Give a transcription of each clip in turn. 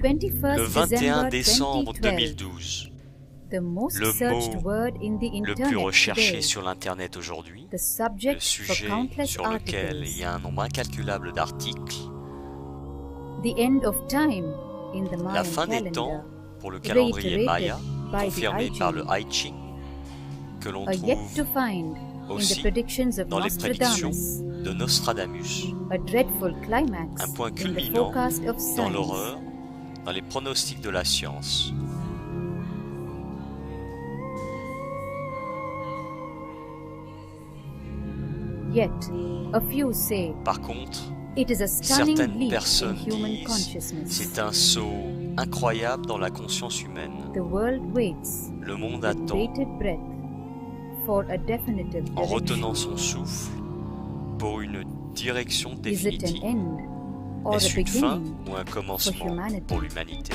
Le 21 décembre 2012, 2012, the most le searched mot word in the le plus internet recherché today, sur l'Internet aujourd'hui, the le subject for sujet countless sur lequel il y articles, a un nombre incalculable d'articles, the end of time in the la Mayan fin des temps calendar, pour le calendrier reiterated maya, by the confirmé par le I I Ching, que l'on are yet to trouve find in the aussi predictions of dans les prédictions Nostradamus, de Nostradamus, a dreadful climax un point in the culminant forecast of dans science. l'horreur, dans les pronostics de la science. Yet, a few say Par contre, it is a stunning certaines leap in personnes human disent consciousness. c'est un saut incroyable dans la conscience humaine. The world waits Le monde with attend, bated breath for a definitive en retenant direction. son souffle, pour une direction Is it an définitive. end or a Est-ce une fin beginning ou un commencement humanity? pour l'humanité?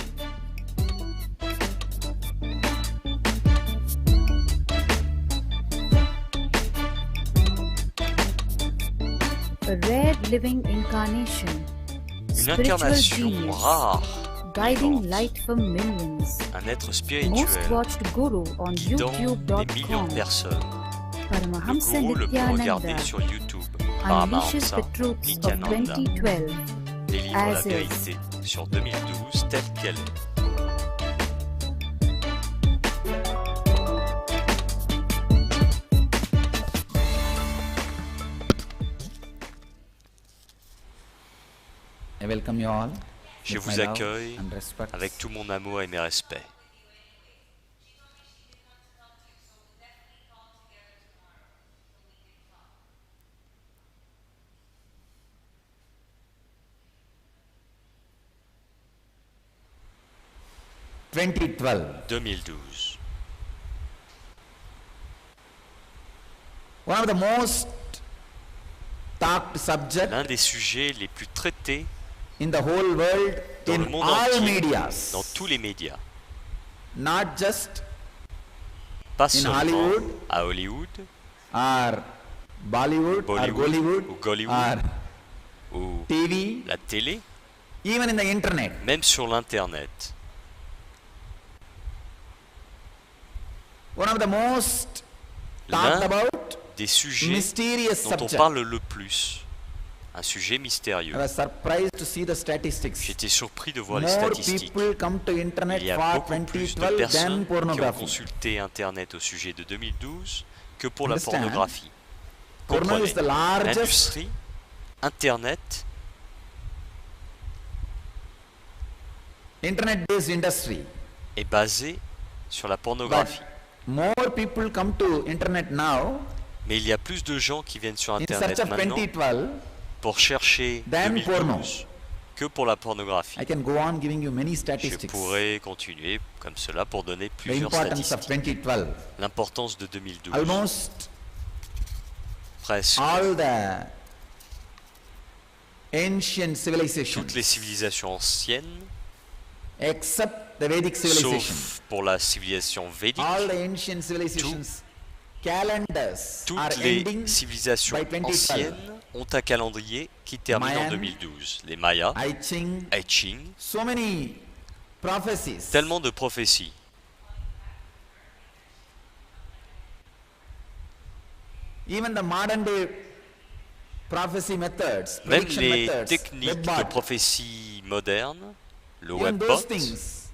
A rare living incarnation, Une spiritual incarnation genius, rare, guiding vivante, light for millions, un être most spirituel, watched guru on guidant des millions youtube.com, de personnes. Le Paramahamsa gourou le plus regardé Nityananda sur YouTube, unleashes Paramahamsa the truths of Nityananda, 2012 délivre la as is. vérité sur 2012 telle qu'elle est. I welcome you all. Je with my vous love accueille and respect. avec tout mon amour et mes respects. « 2012. One of the most talked subject L'un des sujets les plus traités in the whole world dans le in monde all entier, medias, dans tous les médias. not just Pas In seulement Hollywood, à Hollywood, or Bollywood, or Bollywood, Gollywood, ou Gollywood, or ou TV, la télé, even in the internet. même sur l'Internet. One of the most L'un talked about des sujets mysterious dont on subject. parle le plus. Un sujet I mystérieux. was surprised to see the statistics. J'étais surpris de voir les More statistiques. people come to internet Il y a for beaucoup plus de 2012 than personnes qui ont pornography. consulté Internet au sujet de 2012 que pour la Understand? pornographie. Porno Comprenez, is the largest l'industrie, Internet, internet-based industry. est basée sur la pornographie. More people come to internet now Mais il y a plus de gens qui viennent sur in Internet search of maintenant 2012. pour chercher Than 2012 que pour la pornographie. I can go on giving you many Je statistics. pourrais continuer comme cela pour donner The plusieurs importance of statistiques. 2012. L'importance de 2012. Almost Presque all the ancient civilizations, toutes les civilisations anciennes, except the Vedic civilization, sauf pour la civilisation védique, all the ancient civilizations, calendars are toutes les ending civilisations by 2012. anciennes ont un calendrier qui termine en Mayan, 2012. Les Mayas, I Ching, I Ching, so many prophecies. tellement de prophéties. Even the modern day prophecy methods, Même prediction les methods, techniques de webbot, prophétie moderne, le even those webbot, things.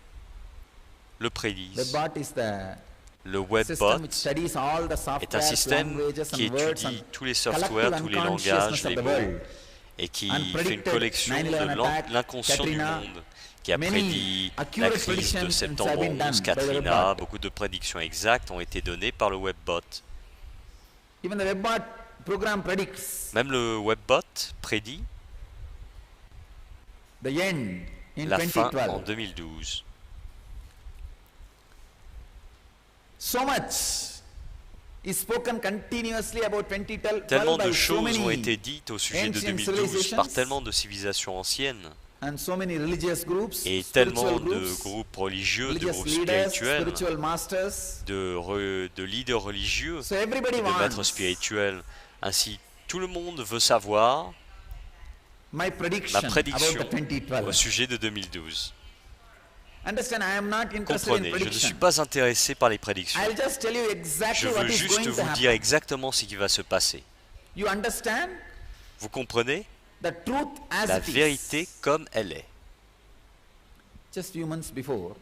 le prédisent. Webbot is the Le system webbot which studies all the est un software, système languages qui and words étudie and tous les collective softwares, tous les langages, unconsciousness les of the mots, world. et qui And fait une predicted collection 9/11 de attack, l'inconscient du Katrina. monde, qui a Many prédit la accurate crise de predictions septembre have been done 11, by the Katrina. webbot. Beaucoup de prédictions exactes ont été données par le webbot. Even the webbot program predicts Même le webbot prédit the end in la fin en 2012. 2012. So much is spoken continuously about 2012 Tellement by de so choses ont many été dites au sujet de ancient 2012 civilizations par tellement de civilisations anciennes and so many religious groups, et spiritual tellement de groups, groupes religieux, de religious groupes leaders, spirituels, spiritual masters. de leaders religieux, So everybody et de maîtres wants spirituels. Ainsi, tout le monde veut savoir my ma prediction prédiction about the au 2012. sujet de 2012. Understand, I am not interested in Comprenez, je ne suis prediction. pas intéressé par les prédictions. I'll just tell you Je exactly what veux is juste going to vous dire happen. exactement ce qui va se passer. You understand? Vous comprenez? The truth as La it is. vérité comme elle est. Just few months before,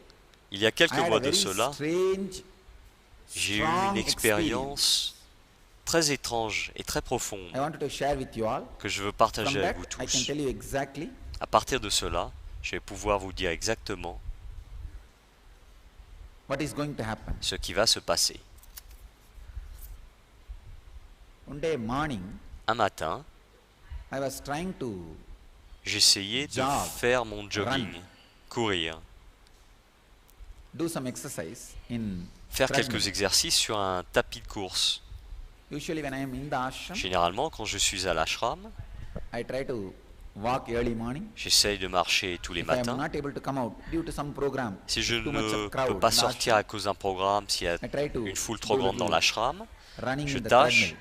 Il y a quelques I had mois a de very cela, strange, j'ai eu strong une expérience très étrange et très profonde I wanted to share with you all. que je veux From partager that, avec vous I can tous. tell you exactly À partir de cela, je vais pouvoir vous dire exactement what is going to happen. ce qui va se passer. One day morning, Un matin, I was trying to j'essayais de Jog, faire mon jogging, run. courir, do some exercise in faire treadmill. quelques exercices sur un tapis de course. Usually when I am in the ashram, Généralement, quand je suis à l'ashram, I try to walk early morning. j'essaye de marcher tous les If I am matins. not able to come out due to some program, Si je too much ne of crowd peux pas in the sortir ashram, à cause d'un programme, s'il y a I try to une foule trop do grande dans little l'ashram, running je in the tâche treadmill.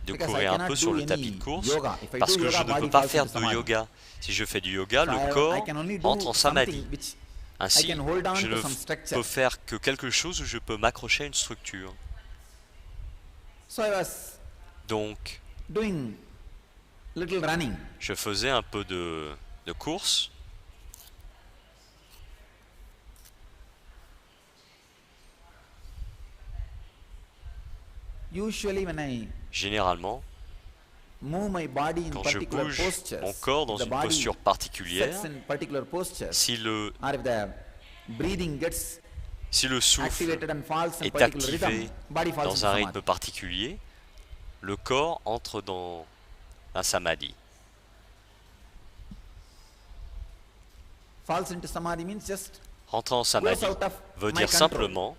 de Because I courir un cannot peu sur do le tapis any de course yoga. If I parce do que je yoga, ne peux body pas falls faire into de samadhi. yoga. Si je fais du yoga, So le I corps can only do entre en samadhi. something which Ainsi, I can hold on je to ne some structure. peux faire que quelque chose où je peux m'accrocher à une structure. So I was Donc, doing little running. je faisais un peu de course. Usually when I Généralement, move my body in quand je particular bouge postures, mon corps dans if the une body posture particulière, sets in particular postures, si le or if the breathing gets souffle activated and falls in est particular activé rhythm, body falls into dans un samadhi. rythme particulier, le corps entre dans un samadhi. Falls into samadhi means just Rentrer en samadhi goes out of veut my dire control. simplement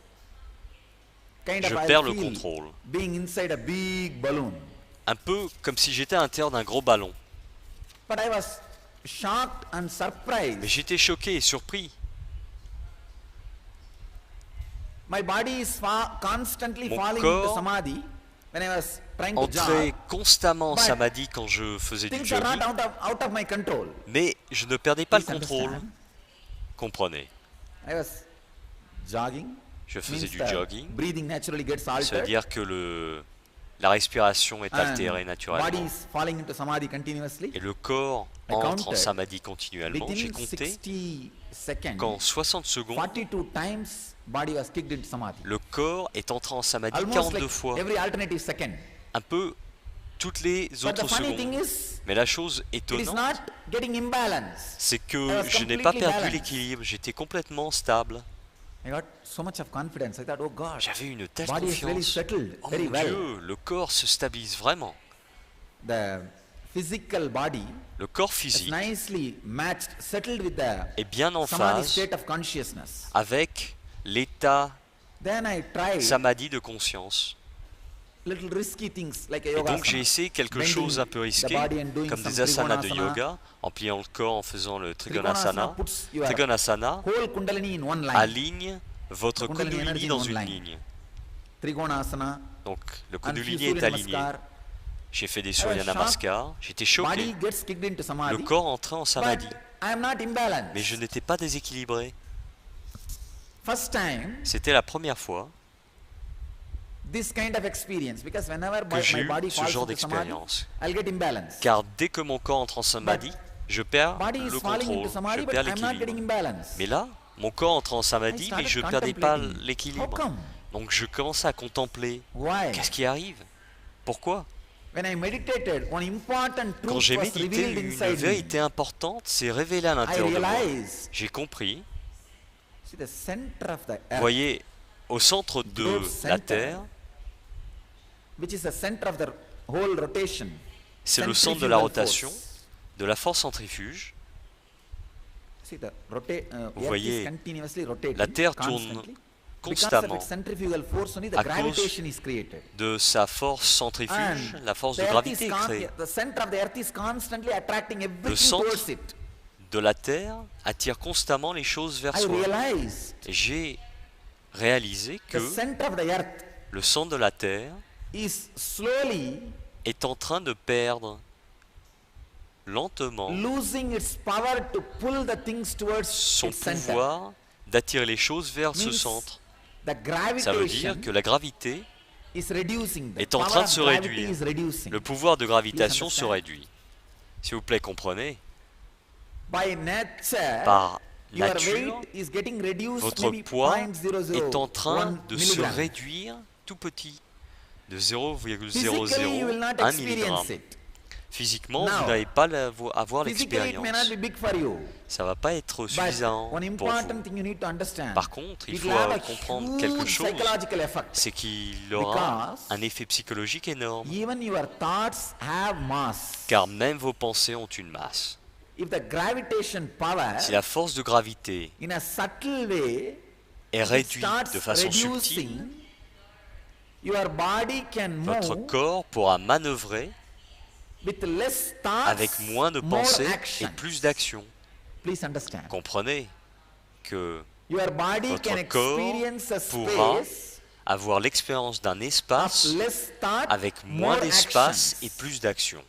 Kind of je I perds le feel contrôle. being inside a big balloon. un peu comme si j'étais à l'intérieur d'un gros ballon. But I was shocked and Mais surprised. j'étais choqué et surpris. My body is constantly Mon falling corps into samadhi when I was trying to Entrer jog. constamment en But samadhi quand je faisais du Things are jogging, not out of my control. mais je ne perdais pas le Please contrôle. understand. Comprenez, I was jogging. je faisais Means du the jogging, breathing naturally gets ça veut altered. dire que la respiration est altérée And body naturellement. is falling into samadhi continuously. Et le corps I entre en counted samadhi continuellement. J'ai Within compté 60 seconds, qu'en 60 secondes, 42 times body was kicked into samadhi. le corps est entré en samadhi Almost 42 like fois, every alternative second. un peu toutes les But the autres funny thing secondes. is, Mais la chose it is étonnante, not getting imbalance. c'est I que was je n'ai pas completely perdu balanced. l'équilibre, j'étais complètement stable. I got so much of confidence. I thought, oh God, J'avais une telle body is really confiance. settled Oh very mon well. Dieu, le corps se stabilise vraiment. The physical body Le corps is physique nicely matched, settled with the est bien en samadhi phase state of consciousness. avec l'état Then I tried samadhi de conscience. little risky things like a Et yoga. donc j'ai essayé quelque Bending chose un peu the risqué, body and doing comme some des asanas de trigonasana. yoga, en pliant le corps, en faisant le Trigonasana Trigonasana. puts your Trigonasana whole kundalini in one line. aligne votre The Kundalini Kundalini energy in dans one une line. ligne. Trigonasana Donc le and few Kundalini est Surya aligné. Namaskar. J'ai fait des was Surya shocked. Namaskar. J'étais choqué. Body gets kicked into Le samadhi. corps entrait en samadhi. But I am not imbalanced. Mais je n'étais pas déséquilibré. First time C'était la première fois this kind of experience, because whenever que j'ai my eu body ce falls genre into samadhi, d'expérience. I'll get imbalanced. Car dès que mon corps entre en samadhi, je perds Body is le falling into contrôle, samadhi, je but perds I'm not getting l'équilibre. imbalanced. Mais là, mon corps entre en I samadhi, mais started je ne perdais pas contemplating. How l'équilibre. come? Donc je commençais à contempler. Why? Qu'est-ce qui arrive? Pourquoi? When I meditated, one important Quand truth j'ai was médité, revealed une inside me. vérité importante s'est révélée à I l'intérieur de moi. realized, J'ai compris. see the center of the Vous earth, voyez, au centre de Growth la center. Terre, which is the center of the whole rotation, c'est le centre de la centrifugal rotation, force. de la force centrifuge. See the Vous earth voyez, is continuously rotating, la Terre tourne constantly. Because of constamment its centrifugal force only the à cause gravitation is created. de sa force centrifuge, And la force the de earth gravité is est créée. the center of the earth is constantly attracting everything centre towards it. De la Terre attire constamment les choses vers I soi. realized Et j'ai réalisé the que center of the earth le centre de la Terre is slowly est en train de perdre lentement losing its power to pull the things towards son its center. pouvoir d'attirer les choses vers ce means centre. the Ça veut gravitation dire que la gravité is reducing. The est en power train de of se gravity réduire. is reducing. Le pouvoir de gravitation se understand? réduit. S'il vous plaît, comprenez. By nature, Par your nature, weight is getting reduced votre maybe poids 0.001 est en train de se milligram. réduire tout petit, de Physically, you will not 0,001 experience mg. it. Physiquement, Now, vous n'allez pas avoir Physically, it may not l'expérience. be big for you. Ça ne va pas être But suffisant one pour vous. important thing you need to understand. Par contre, il it faut will have a comprendre quelque huge chose, psychological effect. c'est qu'il aura Because un effet psychologique énorme. even your thoughts have mass. Car même vos pensées ont une masse. If the gravitation power, Si la force de gravité in a subtle way, est it réduite starts de façon reducing, subtile, your body can votre move corps pourra manœuvrer with less thoughts, avec moins de more pensées et action. plus d'action. Please understand. Comprenez que Your body votre can corps experience a pourra space avoir l'expérience d'un of espace less thought, avec more moins d'espace actions. et plus d'action.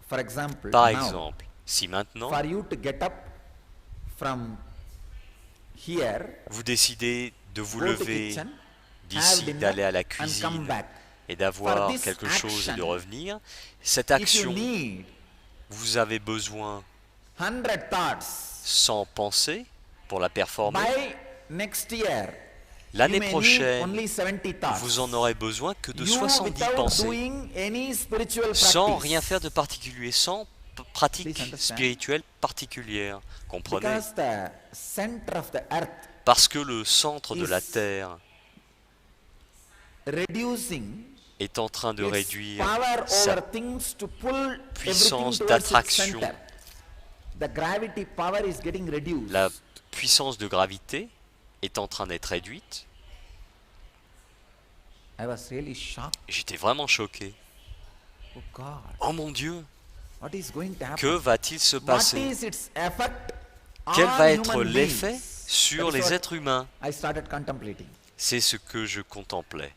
For example, Par now, exemple, si maintenant for you to get up from here, vous décidez de vous go to lever kitchen, have d'ici, dinner, d'aller à la and come cuisine back. et d'avoir For this quelque chose et de action, revenir, cette If you action, need vous avez besoin 100 thoughts, sans penser pour la performer. by next year, L'année you may need prochaine, only 70 thoughts. vous en aurez besoin que de You, 70 without pensées, doing any spiritual sans practice. rien faire de particulier, sans pratique Please understand. spirituelle particulière. Comprenez? Because the center of the earth Parce que le centre de la is Terre reducing est en train de its réduire power sa over things to pull puissance everything towards its d'attraction. center. The gravity power is getting reduced. La puissance de gravité est en train d'être réduite. I was really shocked. J'étais vraiment choqué. Oh God, Oh mon Dieu, what is going to happen? que va-t-il se What passer? is its effect Quel on va être human l'effet beings? sur That is les what êtres humains? I started contemplating. C'est ce que je contemplais.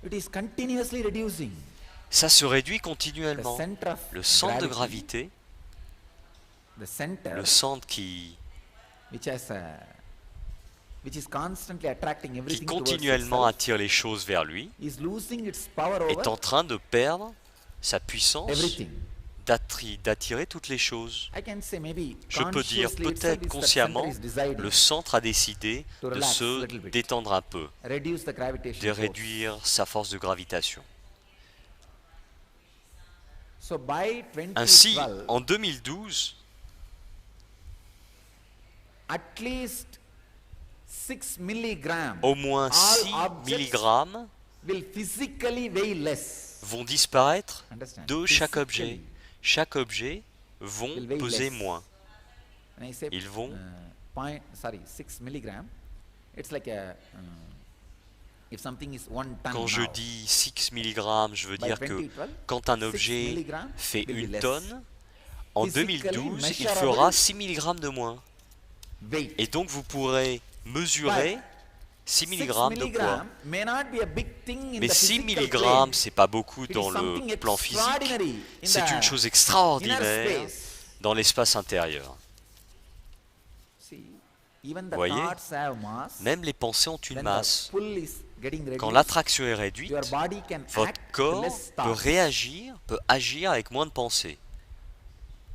It is continuously reducing. Ça se réduit The continuellement. center of Le centre de gravité, the center, le centre qui which is constantly attracting everything towards continuellement itself, attire les choses vers lui, is losing its power est over en train de perdre sa puissance everything. d'attirer toutes les choses. I can say maybe Je peux dire consciously itself peut-être is that consciemment, center is deciding le centre a décidé to de relax a se little bit. détendre un peu, reduce the gravitation de force. réduire sa force de gravitation. So by Ainsi, 2012, en 2012, at least 6 milligrammes au moins all 6 objects mg will physically weigh less. vont disparaître Understand? de chaque Physically. objet. Chaque objet vont Will weigh peser less. moins. When I say Ils vont 6 milligrammes, it's like if something is 1 ton Quand je now, dis 6 mg, je veux by dire que 2012, quand un 6 objet milligrammes fait will be 1 less. tonne, en Physically 2012, il measurable fera 6 mg de moins. weight. Et donc vous pourrez mesurer 6 mg de poids. may not be a big thing in Mais the 6 physical mg, plane. c'est pas beaucoup It is dans something le plan physique. extraordinary in C'est the une chose inner extraordinaire space. dans l'espace intérieur. See, even the Voyez, thoughts have mass. même les pensées ont une When masse. the pull is getting Quand reduced, l'attraction est réduite, your body can votre act with corps less peut thoughts. réagir, peut agir avec moins de pensées.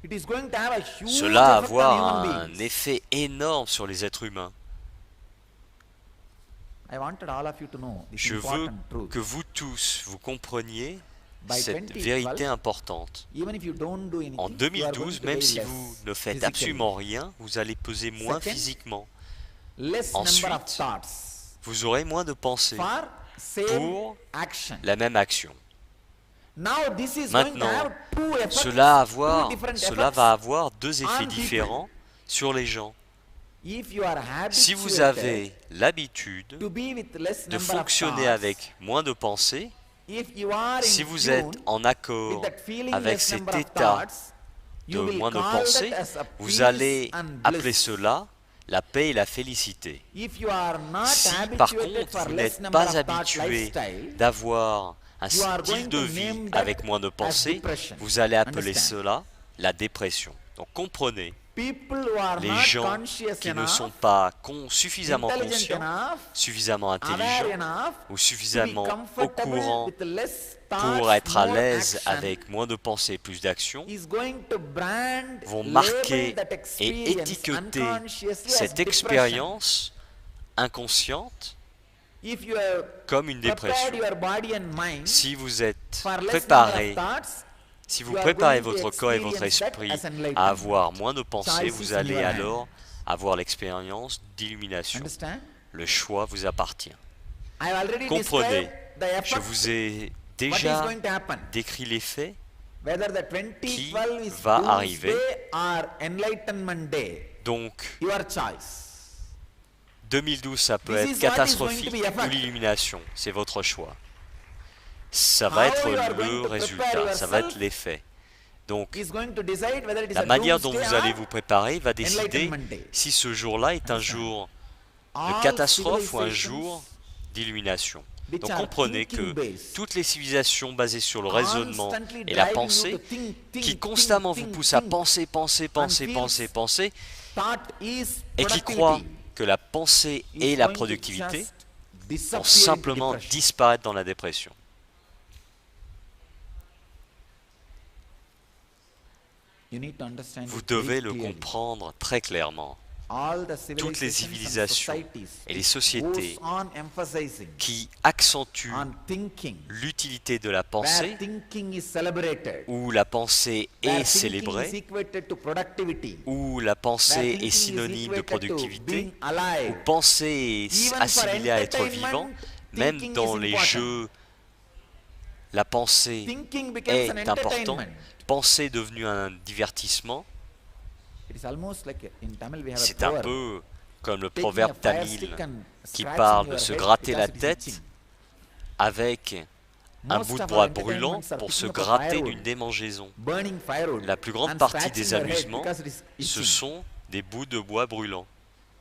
It is going to have a huge Cela va effect on avoir human un beings. effet énorme sur les êtres humains. I wanted all of you to know this Je veux important truth. que vous tous, vous compreniez By cette 2012, vérité importante. Even if you don't do anything, En you are going 2012, to même weigh si less vous ne faites physically. absolument rien, vous allez peser moins Second, physiquement. Less number of Ensuite, thoughts Vous aurez moins de pensées for same pour action. la même action. Now this is going to Maintenant, have two effects, cela two different va effects. avoir deux effets people. différents sur les gens. If you are Si vous habituated avez l'habitude to be with less de number of fonctionner thoughts, avec moins de pensées, if you are si in vous tune êtes en accord with that feeling avec less cet number of état thoughts, de you will moins de call that pensées, as a vous peace allez and appeler bliss. cela la paix et la félicité. If you are not Si par habituated contre for vous less n'êtes number pas of thoughts habitué lifestyle, d'avoir un You are style going de to vie name that avec moins de as pensées, depression. vous allez appeler Understand? cela la dépression. Donc comprenez, People who are les not gens conscious qui ne enough, sont pas suffisamment intelligent conscients, enough, suffisamment aware intelligents enough ou to be suffisamment au comfortable courant with less pour thoughts, être à more l'aise action, avec moins de pensées et plus d'actions, is going to brand, vont label marquer that et experience étiqueter unconsciously as cette depression. expérience inconsciente If you have comme une dépression. prepared your body and mind Si vous êtes for less number of préparé, thoughts, si vous you are préparez going to votre corps et votre experience that esprit as enlightenment. à avoir moins de pensées, Choice vous is in allez your hand. alors avoir l'expérience d'illumination. Understand? Le choix vous appartient. I have already Comprenez, described the je effect, vous ai what is déjà going to happen. décrit les faits. Whether the qui 2012 is va doomsday arriver. or enlightenment day, Donc, your choice. 2012, ça peut This être is what is going catastrophique to be ou effect. l'illumination. C'est votre choix. Ça va How être you are going le to résultat, prepare ça va être yourself l'effet. Donc, is going to decide whether it is la a manière dont doomsday vous allez or vous préparer va décider enlightenment day. si ce jour-là est un jour de All catastrophe ou un civilizations jour d'illumination. which Donc are comprenez thinking que based, toutes les civilisations basées sur le raisonnement constantly et la driving you pensée, to think, qui constamment vous poussent à penser, penser, penser, feels penser, penser, thought is et qui productivity, croient que la pensée is et la going to productivité just vont disappear into simplement depression. disparaître dans la dépression. You need to understand Vous it very devez le clearly. comprendre très clairement. All the Toutes les civilizations and civilisations societies et les sociétés goes on emphasizing qui accentuent on thinking, l'utilité de la where pensée, thinking is celebrated, où la pensée where est thinking is célébrée, equated to productivity, où la where pensée thinking est is synonyme de equated to productivité, being alive. où penser est Even for assimilée à être entertainment, vivant, même thinking dans is les important. jeux, la pensée Thinking becomes an est importante. entertainment. Penser est devenu un divertissement. It is almost like in Tamil we have a C'est un proverb, peu comme le taking proverbe a fire tamil stick and qui scratching parle de your se head gratter la because it is tête itching. avec un Most bout de of bois our brûlant entertainments are pour se picking up a gratter firewood, d'une démangeaison. burning firewood, La plus grande and partie scratching des your head amusements, because it is ce itching. sont des bouts de bois brûlants.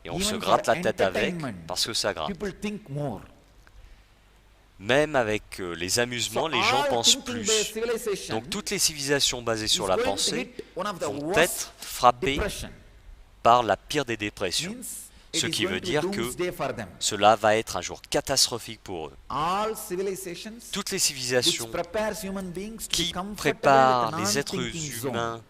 Et on Even se for gratte la tête avec entertainment, parce que ça gratte. People think more. Même avec les amusements, So les gens all pensent thinking-based plus. civilization Donc toutes les civilisations basées sur is la going to pensée hit one of the vont worst être frappées depression. par la pire des dépressions. Means it Ce is qui going veut to be dire que doomsday for them. cela va être un jour catastrophique pour eux. All civilizations Toutes les which civilisations prepares human beings to be qui comfortable préparent with les êtres non-thinking zone. humains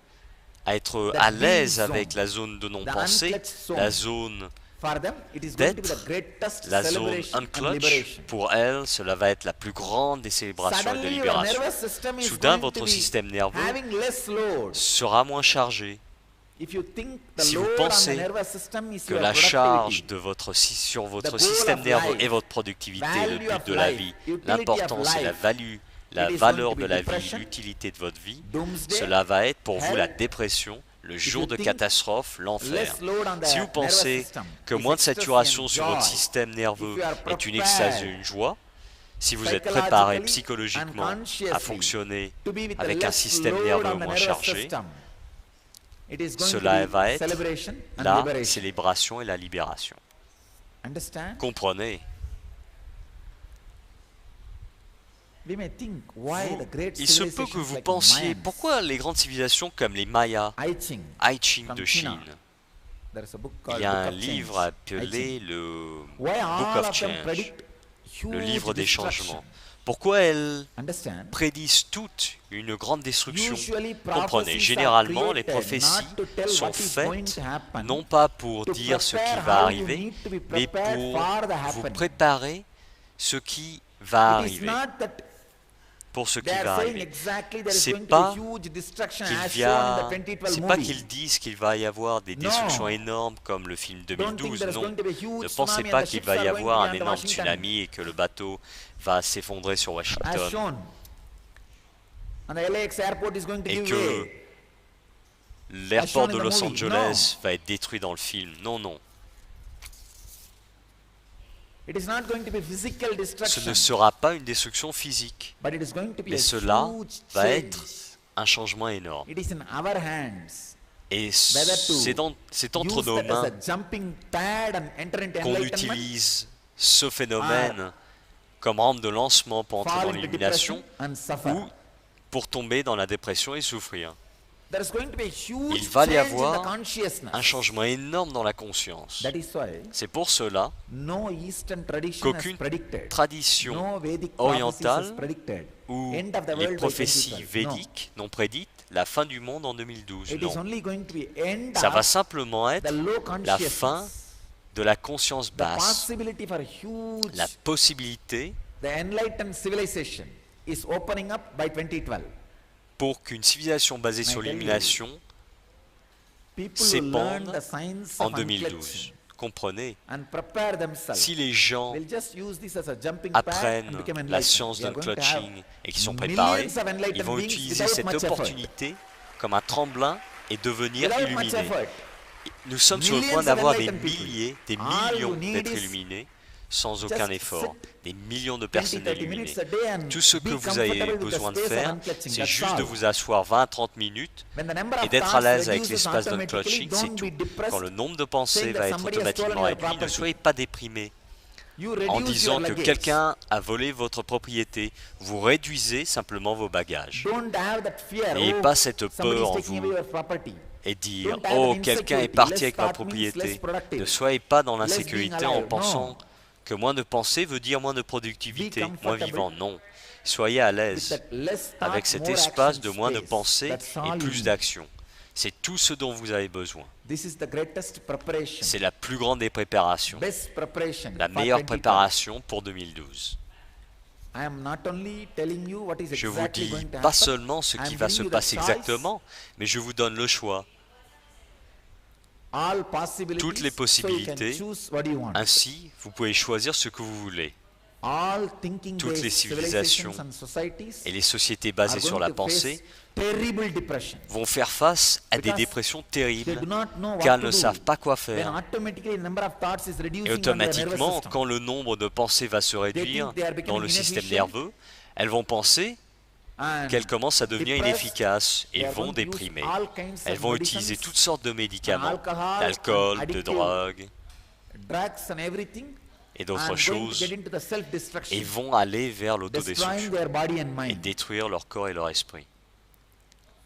à être That à being l'aise zone, avec la zone de the non-pensée, unclutched zone. la zone For them, it is going to be the d'être, greatest la zone celebration and unclutch, liberation. pour elle, cela va être la plus grande des célébrations et de Suddenly, your libération. nervous system is Soudain, going to votre be système nerveux having less load. sera moins chargé. If you think the Si vous load on the pensez nervous system is que your la charge productivity, de sur votre goal système of nerveux life, est votre productivité, le value but of de la life, vie, utility l'importance of et life, la it is valeur going to de be la vie, depression, l'utilité de votre vie, doomsday, cela va être pour vous hell. la dépression, le jour you de think catastrophe, l'enfer. less load on the Si vous nervous pensez system que is moins de ecstasy saturation and sur votre joy, système nerveux if you are est une extase et prepared une joie, si vous êtes préparé psychologically psychologiquement and consciously à fonctionner to be with the avec un less système load nerveux on the moins nervous chargé, system, it is going cela to be va être celebration and la liberation. célébration et la libération. Understand? Comprenez, We may think why the great il se peut que civilizations vous like pensiez Mayans, pourquoi les grandes civilisations comme les Mayas, I Ching, I Ching from de China, Chine, there is a book il called y a Book un of livre Change, I appelé Ching. le Why Book all of of them Change, predict le huge livre des destruction? changements. Pourquoi elles Understand? prédisent toutes une grande destruction? Usually Comprenez, prophecies are généralement les created prophéties not to tell sont what is going faites to happen, non pas pour to dire ce qui prepare va how you arriver, need to be mais prepared pour for the vous happening. préparer ce qui va It is arriver, not that pour ce qui they are va saying arriver. exactly there is C'est going to pas be huge destruction qu'il as y shown in a, the 2012 c'est pas movie. qu'ils disent qu'il va y avoir des No. destructions énormes comme le film Don't think 2012, there is non. going to be a huge Ne pensez tsunami pas and the qu'il ships va y are going to avoir be un on the énorme Washington. tsunami et que le bateau va s'effondrer sur As Washington shown. And the LAX airport is going to et give que way. l'aéroport As shown de in the Los movie. Angeles va être détruit dans le film. Non, non. It is not going to be physical Ce destruction, ne sera pas une destruction physique, but it is going to be mais a cela huge va change. être un changement énorme. It is in our hands. Et Whether to c'est entre use nos that as a mains jumping pad and enter into qu'on enlightenment, utilise ce phénomène comme rampe de lancement pour entrer fall dans into l'illumination depression and suffer. ou pour tomber dans la dépression et souffrir. There is going to be a huge Il va y change in the avoir consciousness. un changement énorme dans la conscience. That is why C'est pour cela no Eastern tradition has qu'aucune predicted, tradition no Vedic orientale prophecies has predicted ou end of the les world by prophéties 2012. védiques n'ont prédit la fin du monde en 2012. No. It is Non, only going to be end ça va of simplement the être low la fin consciousness. de la conscience The basse, possibility for huge, la possibilité the enlightened civilization is opening up by 2012. pour qu'une civilisation basée sur tell you, l'illumination People will learn s'épande the science en of 2012. unclenching Comprenez, and prepare themselves. si les gens They'll just use this as a jumping pad and apprennent become la enlightened. science We are d'un going to have clutching et qui sont millions préparés, of enlightened ils vont beings utiliser without cette much effort. opportunité comme un tremplin et devenir Without much illuminés. effort. Nous sommes sur le Millions point of d'avoir des enlightened people. milliers, des All millions you need d'êtres is illuminés sans just aucun effort, sit des millions de 20, personnes 30 illuminées. minutes a day and Tout ce be que vous avez comfortable with the besoin de space of faire, unclutching. c'est That's juste de all. vous asseoir 20 à 30 minutes When the number et of d'être à thoughts l'aise avec reduces l'espace d'un automatically, clutching, c'est don't tout. be depressed, Quand le nombre de pensées saying va that être somebody has automatiquement stolen your réduit, ne property. soyez pas déprimés. You En reduce disant your que luggage. quelqu'un a volé votre propriété, vous réduisez simplement vos bagages. Don't have that fear. N'ayez Oh, pas cette somebody peur is en taking vous away your property. et dire Don't have « Oh, that quelqu'un est insecurity. parti Less avec ma thought means less propriété ». productive. Ne soyez pas dans Less being l'insécurité en alive. pensant No. que moins de pensée veut dire moins de productivité, Be moins comfortable vivant. Non. Soyez à With l'aise that less thought, avec cet more espace action de moins de space. pensée That's all et you plus need. d'action. C'est tout ce dont vous avez besoin. This is the greatest preparation. C'est la plus grande des préparations, Best preparation la for meilleure 2012. préparation pour 2012. I am not only telling you what is Je vous exactly dis going to pas happen, seulement ce I qui am va giving se you the passer choice. exactement, mais je vous donne le choix, All possibilities, toutes les so you can possibilités. choose what you want. Ainsi, vous pouvez choisir ce que vous voulez. All thinking Toutes les based civilisations civilizations and societies Et les sociétés are basées sur going la to pensée face terrible depression. vont faire face à des Because dépressions They terribles do not know car what elles to ne do. savent pas quoi Then faire. automatically the number of thoughts is reducing Et on their nervous automatiquement, system. quand le nombre de pensées va se réduire they are becoming dans le système inefficient. nerveux, elles vont penser And qu'elles commencent à devenir depressed, inefficaces et they are vont going to use déprimer. all kinds of Elles vont medicines utiliser toutes sortes de médicaments, alcohol d'alcool, and de addictive drogue drugs and everything et and d'autres going to choses get into the self-destruction, et vont aller vers destroying l'autodestruction their body and et mind. détruire leur corps et leur esprit.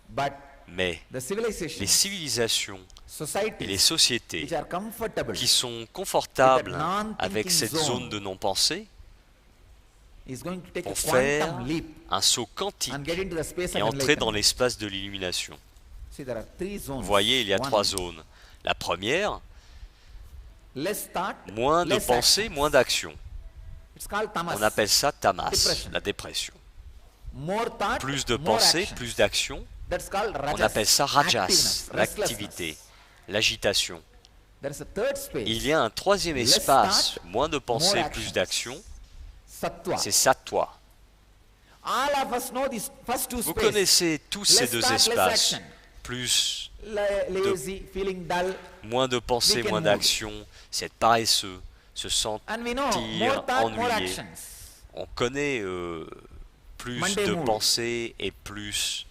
But Mais the civilization, les civilisations et les societies sociétés which are comfortable qui sont confortables With that non-thinking avec cette zone zone de non-pensée is going to take vont a faire quantum leap un saut quantique and get into the space et of entrer dans enlightenment. l'espace de l'illumination. See, there are three zones. Vous voyez, il y a One, 3 zones. La première, less thought, moins de less pensée, action. moins d'action. It's called tamas. On appelle ça tamas, Depression. la dépression. More thought, Plus de more pensée, action. plus d'action. That's called On rajas. appelle ça rajas, Activeness, l'activité, restlessness. l'agitation. There is a third space. Il y a un troisième Less espace, thought, moins de pensée, more plus actions. d'action. Sattva. C'est sattva. All of us know these first two Vous spaces. connaissez tous ces Less deux thought, less espaces. action. Plus, Lazy, feeling dull. moins de pensée, Weak and moins mood. d'action. C'est être paresseux, se sentir And we know more thought, more ennuyé. actions. On connaît plus Monday de mood. pensée et plus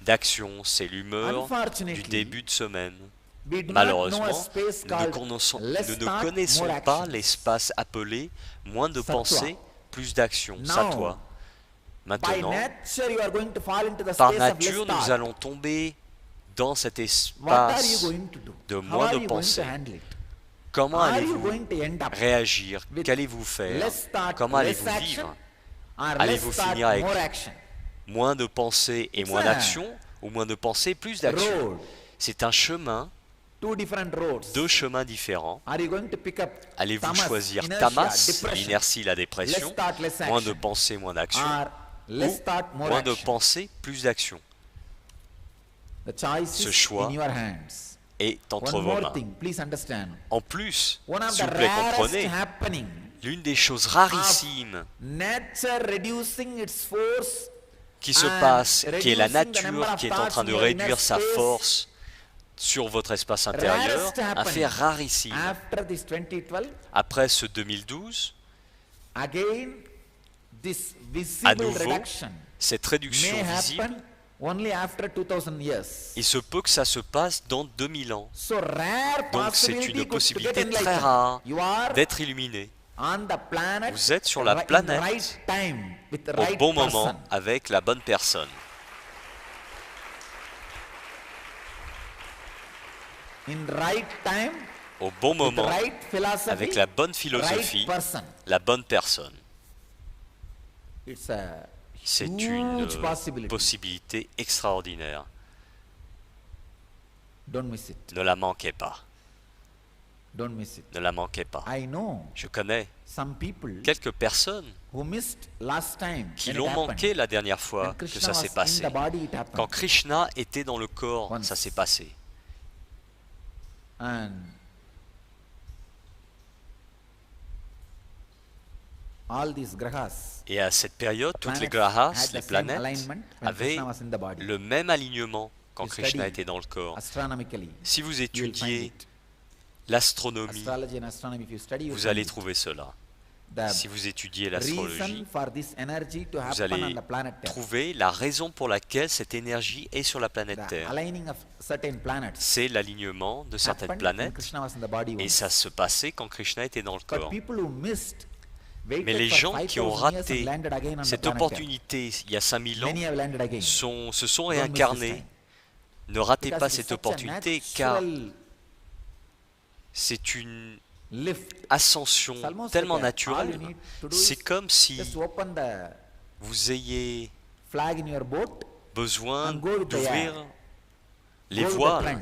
d'action. C'est l'humeur du Unfortunately, début de semaine. we do not know Malheureusement, a space nous ne called connaissons, less nous ne thought, connaissons more pas actions. l'espace appelé moins de Sattva. pensée, plus d'action. Now, Sattva. By Maintenant, nature, you are going to fall into the par space of less nature, nous thought. allons tomber dans cet What are you espace going to do? de How moins are de you going pensée. to handle it? Comment Are you allez-vous going to end up réagir? with Qu'allez-vous faire? less thought, Comment less allez-vous action, vivre? or Allez-vous less thought, finir avec more action? Moins de pensée et moins Ça. d'action ou moins de pensée, plus d'action? Road. C'est un chemin, Two different roads. 2 chemins différents. Are you going to pick up Allez-vous tamas, choisir inertia, tamas, depression, l'inertie, la dépression, less thought, less moins de action, pensée, moins d'action, or less ou thought, more moins de action? pensée, plus d'action? The choice Ce is choix in your hands. est entre One vos more mains. thing, please understand. En plus, One of s'il the vous plaît, rarest comprenez, happening l'une des choses rarissimes nature reducing its force qui se and passe, qui est la reducing the number nature of qui est en train thoughts de in your inner réduire sa space. force sur votre espace intérieur, Rarest un fait happening. rarissime. After this 2012, Après ce 2012, again, this à visible nouveau, reduction cette réduction may visible, happen only after 2000 years. il se peut que ça se passe dans 2000 ans. So rare Donc c'est possibility une to get possibilité très enlightened. rare You are d'être illuminé. on the planet, Vous êtes sur la in right planète time, with the au right bon moment person. avec la bonne personne. In right time, Au bon with the moment right philosophy, avec la bonne right philosophie, person. la bonne personne. It's a C'est une huge possibility. possibilité extraordinaire. Don't miss it. Ne la manquez pas. Don't miss it. Ne la manquez pas. I know Je connais some people quelques personnes who missed last time qui when l'ont it happened. manqué la dernière fois When que Krishna ça was s'est in passé. the body, it happened. Quand Krishna était dans le corps, Once. ça s'est passé. And all these grahas, Et à cette période, toutes les planets grahas, had les the same planètes, alignment when avaient Krishna was in the body. le même alignement quand You Krishna study était dans le corps. astronomically, Si vous you will find étudiez it. l'astronomie, Astrology and astronomy, if you study, you vous find allez it. trouver cela. The Si vous étudiez reason l'astrologie, for this energy to vous happen on allez the planet Earth, trouver la raison pour laquelle cette énergie est sur la planète the Terre. aligning of certain planets C'est l'alignement de certaines happened when planètes Krishna was in the body et once. ça se passait quand Krishna était dans le But corps. people who missed, waited Mais les for gens qui ont 5,000 years and raté landed again on the cette planet Earth. opportunité il y a 5000 ans Many have landed again. se sont Don't miss this réincarnés. time. Ne ratez Because pas it's cette such a opportunité car natural c'est une lift. ascension It's almost tellement like all you naturelle. need to do C'est is comme si just open the vous ayez flag in your boat besoin and go with the d'ouvrir air. les Go with the voiles trend.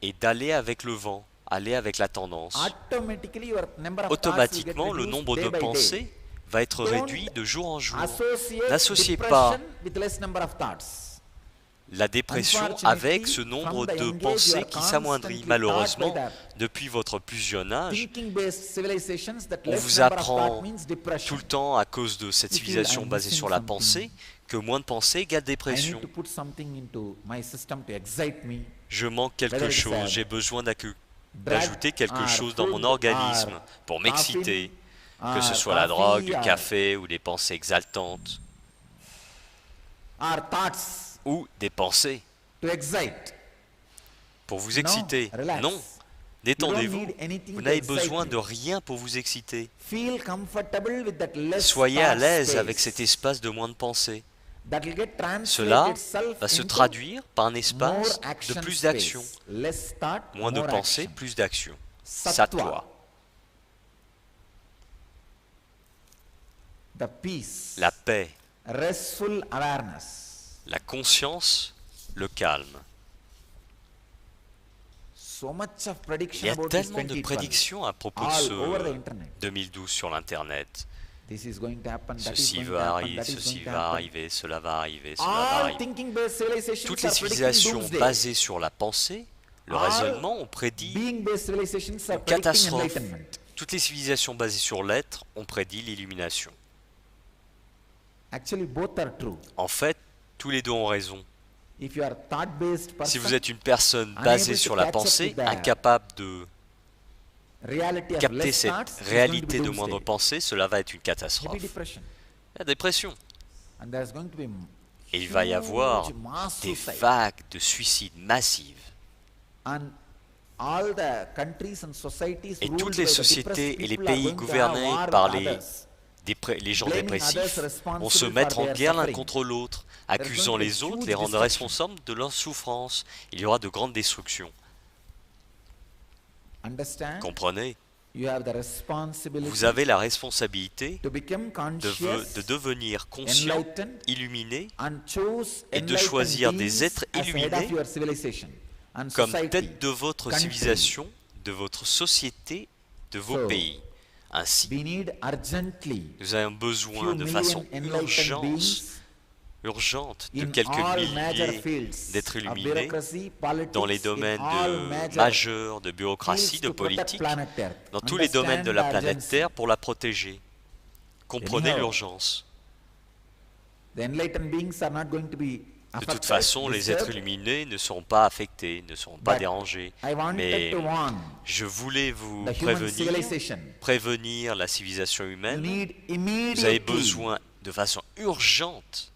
et d'aller avec le vent, aller avec la tendance. Automatically your number of thoughts will get Automatiquement, le reduced nombre day de by day. pensées va être Don't réduit de jour en jour. Associate N'associez depression pas with less number of thoughts. la dépression avec ce nombre de pensées qui s'amoindrit. Malheureusement, depuis votre plus jeune âge, Thinking-based civilizations that on less vous number of apprend thought means depression. tout le temps, à cause de cette You feel civilisation I'm basée missing sur la something. pensée, que moins de pensées égale I dépression. need to put something into my system to excite me. Je manque quelque Whether it's chose, a j'ai besoin drug d'ajouter quelque or chose dans mon food organisme or pour m'exciter, caffeine, que ce or soit la coffee drogue, du or- café ou des pensées exaltantes, Our thoughts ou des pensées to excite. pour vous exciter. relax. Non, You don't détendez-vous, need anything vous to n'avez excite besoin you. de rien pour vous exciter. Feel comfortable with that less Soyez à thought l'aise space. avec cet espace de moins de pensées. That will get translated Cela itself va se into traduire par un more espace action de plus space. d'action. Less thought, Moins de more pensées, action. plus d'action. Sattva. Sattva, The peace, la paix, restful awareness. la conscience, le calme. So much of Il prediction y a about this tellement de 2012. prédictions à propos de All over the ce internet. 2012 sur l'Internet. This is going to happen, that is Ceci going to va happen, arriver, that is ceci going to va happen. arriver, cela va arriver, cela va All arriver. thinking-based civilizations Toutes les are predicting civilisations doomsday. basées sur la pensée, le All raisonnement, ont prédit Being-based civilizations are une predicting catastrophe. enlightenment. Toutes les civilisations basées sur l'être ont prédit l'illumination. Actually, both are true. En fait, tous les deux ont raison. If you are thought-based person, Si vous êtes une personne unable basée to sur la catch up pensée, with the incapable de reality of capter less cette thoughts, it's going to be réalité de doomsday. moindre pensée, cela va être une Maybe catastrophe. depression. La dépression. And there's going to be Et il va y avoir huge mass des suicide. vagues de suicides massives. And all the countries and societies Et ruled toutes les by the sociétés depressed et les people are pays going to have gouvernés war par with les others. les gens Blaming dépressifs others vont responsible se for mettre en their guerre l'un suffering. contre l'autre, There's accusant going to be les autres, huge les rendre destruction. responsables de leur souffrance. Il y aura de grandes destructions. Understand? Comprenez? You have the responsibility Vous avez la responsabilité to become conscious de devenir conscient, enlightened, illuminé, and choose et de enlightened choisir des beings êtres as head illuminés of your civilization and comme society, tête de votre country. civilisation, de votre société, de vos So, pays. Ainsi, We need urgently nous avons besoin few de façon million enlightened beings urgente de in quelques all major milliers fields d'êtres of illuminés bureaucracy, politics, dans les in domaines all major majeurs de bureaucratie, fields de to protect politique, planet Earth. dans tous les domaines de la Understand the planète urgency. Terre pour la protéger. Comprenez Anyhow, l'urgence. The enlightened beings are not going to be De toute affected, façon, les êtres disturbed, illuminés ne seront pas affectés, ne seront pas but dérangés. I wanted Mais to warn je voulais vous the human prévenir, civilization. prévenir la civilisation You humaine. need Vous avez immediately besoin de façon urgente,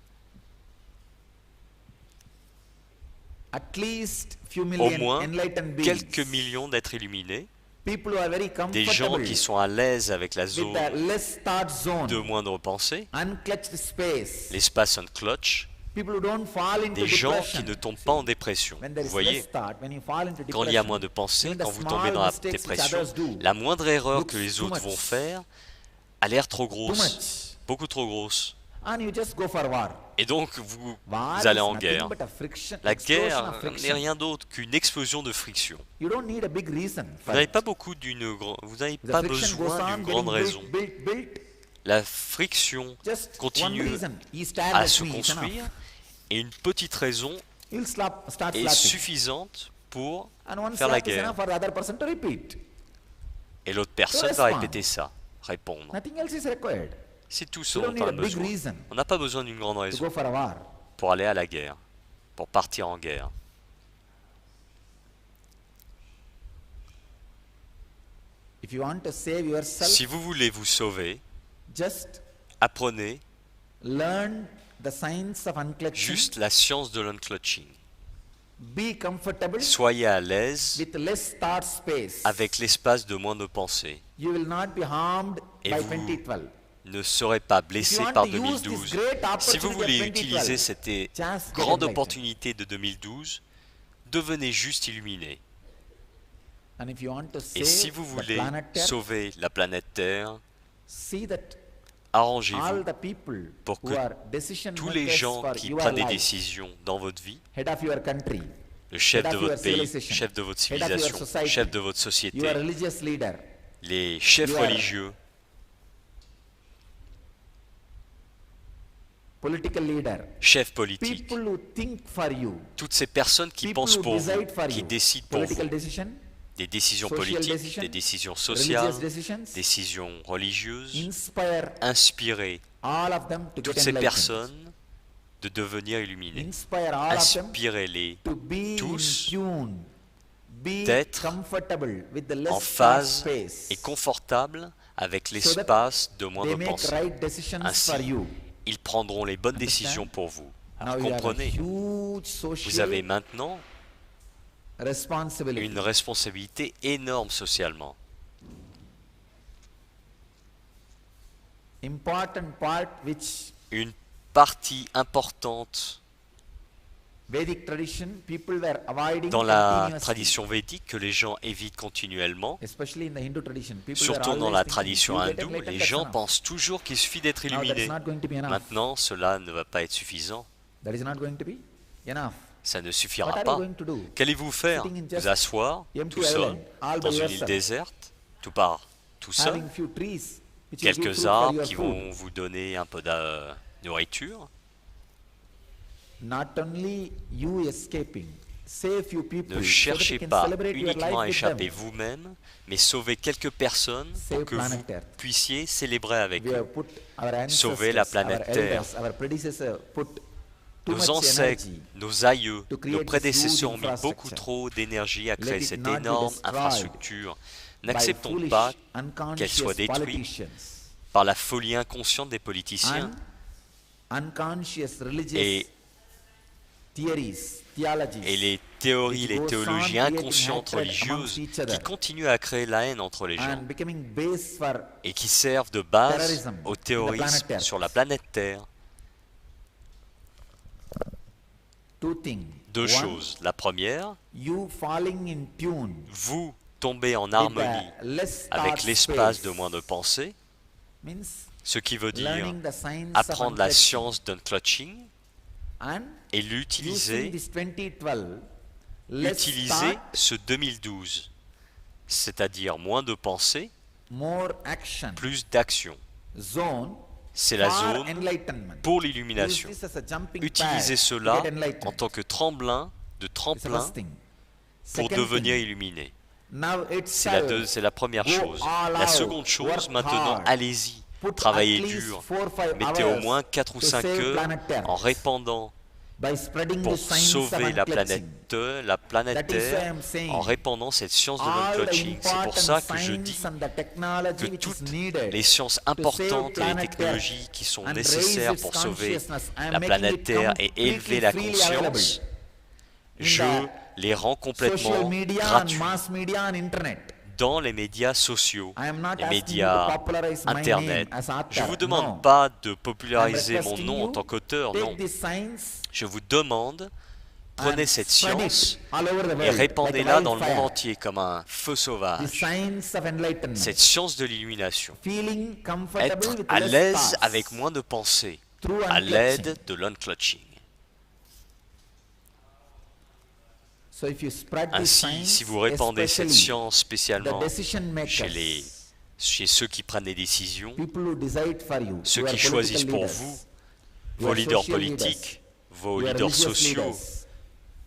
at least few au million moins enlightened beings quelques millions d'êtres illuminés people who are very des gens comfortable qui sont à l'aise avec la with zone the less thought zone, de moindre pensée, unclutched space, l'espace unclutch, people who don't fall into des gens depression. qui ne tombent pas en dépression. When there Vous is voyez, less thought, when you fall into quand il y a depression, moins de pensée, even the quand vous small tombez dans la mistakes which dépression, others do la moindre erreur looks que les too autres much. vont faire a l'air trop too grosse, much, beaucoup trop grosse. and you just go for war. Et donc vous War allez is en nothing guerre. but a friction, La explosion guerre of n'est friction. rien d'autre qu'une explosion de friction. You don't need a big reason Vous for n'avez it. pas vous n'avez The pas friction goes besoin on d'une getting grande raison. built. La friction Just one continue reason. He stared à at se me, it's enough. construire et une petite raison He'll start est slapping. suffisante pour And one faire la slap is guerre. enough for the other person to repeat. Et l'autre personne va respond. répéter ça, répondre. Nothing else is required C'est tout ce You dont don't on a need a big besoin. reason On n'a pas besoin d'une grande to raison go for a war. pour aller à la guerre, pour partir en guerre. If you want to save yourself, Si vous voulez vous sauver, just apprenez learn the science of unclutching. juste la science de l'unclutching. Be comfortable Soyez à l'aise with less thought space. avec l'espace de moins de pensée. You will not be harmed Et by vous 2012. ne serez pas blessé If you want par to use this 2012. great Si vous opportunity voulez of 2012, utiliser cette just get grande enlightened. opportunité de 2012, devenez juste illuminé. And if you want to Et si save vous the voulez planet Earth, sauver la planète Terre, see that arrangez-vous all the people pour who que are decision tous les makers gens for qui your prennent des life, décisions dans votre vie, head of your country, le chef head de of your votre pays, civilization, chef de votre head of your civilisation, society, chef de votre your société, religious leader, les chefs your religieux, political leader, chefs politiques, people who think for you, toutes ces personnes qui people pensent who pour vous, decide for qui you, décident pour political vous, decision, des décisions social politiques, decision, des décisions religious sociales, decisions, décisions religieuses, inspire inspirez all of them to toutes get ces enlightened. personnes de devenir illuminées. Inspire all of them Inspirez-les to be tous in tune, be d'être comfortable with the less en thought phase space, et confortables avec so l'espace de that moins they de make pensée. right decisions for Ainsi, you. ils prendront les bonnes Understand? décisions pour vous. Now Alors you have a comprenez, huge vous social avez maintenant responsibility. une responsabilité énorme socialement. Important part which Une partie importante Vedic tradition people were avoiding dans la continuously. tradition védique que les gens évitent continuellement, Especially in the Hindu tradition, people surtout were dans always la thinking, tradition "You get hindoue, enlightened, les that's gens enough." pensent toujours qu'il suffit d'être Now that is illuminé. not going to be enough. Maintenant, cela ne va pas être suffisant. That is not going to be enough. Ça ne What suffira are you pas. going to do? Qu'allez-vous faire? Sitting in Vous just asseoir empty tout seul island, all dans by une île yourself. déserte, tout seul, Having few trees which will give quelques fruit for arbres your qui food. vont vous donner un peu de nourriture. Not only you escaping, save few people Ne so that cherchez you can pas celebrate your uniquement à life with échapper them. vous-même, mais sauvez quelques personnes Save pour que vous planet Earth. puissiez célébrer avec We eux. have put our ancestors, Sauver la planète our Terre. elders, our predecessors put too Nos much ancêtres, energy. nos aïeux, to create nos this prédécesseurs huge ont mis beaucoup infrastructure. trop d'énergie à créer Let it cette not be énorme destroyed infrastructure. by N'acceptons foolish, pas qu'elle unconscious soit détruite politicians par la folie inconsciente des politiciens and unconscious religious et theories, theologies. les théories, which les goes on théologies creating inconscientes hatred religieuses amongst each other qui continuent à créer la haine entre les gens and becoming base for et qui servent de base terrorism au in the terrorisme planet Earth. sur la planète Terre. two things. Deux One, choses. La première, you falling in tune vous tombez en with harmonie the less avec thought l'espace space de moins de pensée, means ce qui veut dire learning the science of apprendre la unclutching science d'unclutching and et using l'utiliser, this 2012 less utiliser thought, ce 2012, c'est-à-dire moins de pensée, more action plus d'action. zone C'est la for zone enlightenment. pour Use l'illumination. this as a jumping Utilisez pad cela to get enlightened. en tant que tremplin de It's the tremplin first thing. pour Second devenir thing, illuminé. now C'est la première Go chose. all La out, seconde chose, work maintenant, hard. allez-y, Put travaillez at least dur, 4 or 5 mettez au hours moins 4 ou to 5 save heures planet Earth en répandant by spreading pour the science sauver of la unclutching. planète That is why Terre I'm saying en répandant cette science de all the l'unclutching. C'est pour important ça que je dis science and the technology que which is toutes needed les sciences to importantes save et les planet technologies Earth qui sont and nécessaires raise pour its sauver consciousness, I am la making planète it Terre et completely élever la freely available conscience, in je the les rends social complètement media and gratuits mass media and internet. dans les médias sociaux, I am not les asking you médias to popularize my Internet. name as author. Je ne vous demande No. pas de I am populariser mon requesting nom en you, tant qu'auteur, non. take these signs Je vous demande, prenez and cette spread it science all over the et world, répandez-la like a dans le monde wildfire. entier comme un feu The sauvage. signs of enlightenment. Cette science de l'illumination. Feeling comfortable Être with à less l'aise thoughts avec moins de pensées, through à unclutching. l'aide de l'unclutching. So if you spread these Ainsi, signs, si vous répandez cette especially science spécialement the decision makers, chez ceux qui prennent des décisions, people who decide for you, ceux your qui political choisissent pour leaders, vous, your vos leaders social politiques, vos your leaders religious sociaux, leaders,